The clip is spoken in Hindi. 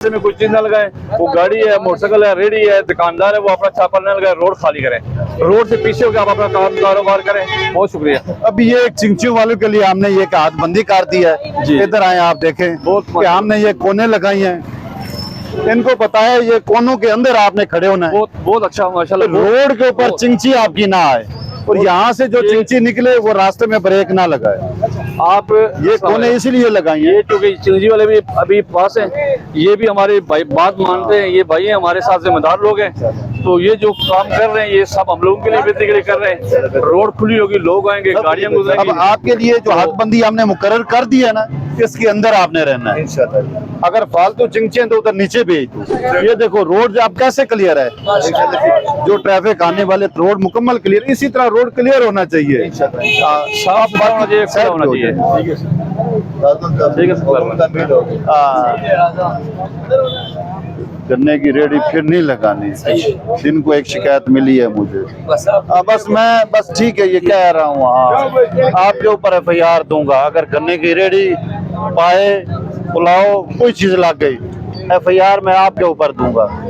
में कुछ चीज न लगाए, वो गाड़ी है, मोटरसाइकिल है, रेडी है, दुकानदार है, वो अपना छापा न लगाए, रोड खाली करें, रोड से पीछे होकर आप अपना काम कारोबार करें। बहुत शुक्रिया। अब ये चिंचियों वालों के लिए हमने ये हाथबंदी कर दी है। इधर आए आप देखें कि हमने ये कोने लगाई हैं, इनको पता है ये कोनों के अंदर आपने खड़े होना है। बहुत अच्छा माशाल्लाह। रोड के ऊपर चिंची आपकी ना आए और यहाँ से जो चिंची निकले वो रास्ते में ब्रेक ना लगाए। आप ये कोने इसीलिए लगाई है क्योंकि चिंजी वाले भी अभी पास हैं, ये भी हमारे भाई बात मानते हैं, ये भाई हैं, हमारे साथ जिम्मेदार लोग हैं। तो ये जो काम कर रहे हैं ये सब हम लोगों के लिए बेहतरी के लिए कर रहे हैं। रोड खुली होगी, लोग आएंगे, गाड़ियां गुजरेंगी। अब आपके लिए जो हदबंदी हमने मुकर्रर कर दी है ना, इसके अंदर आपने रहना है इंशाल्लाह। अगर फालतू चिंचे तो उधर नीचे भेज दो। ये देखो रोड अब कैसे क्लियर है, जो ट्रैफिक आने वाले रोड मुकम्मल क्लियर, इसी तरह रोड क्लियर होना चाहिए, साफ बात होना चाहिए। गन्ने की रेडी फिर नहीं लगानी। दिन को एक शिकायत मिली है मुझे, बस ठीक है, ये कह रहा हूँ। हाँ, आपके ऊपर FIR दूंगा अगर गन्ने की रेडी पाए पुलाव कोई चीज लग गई, FIR मैं आपके ऊपर दूंगा।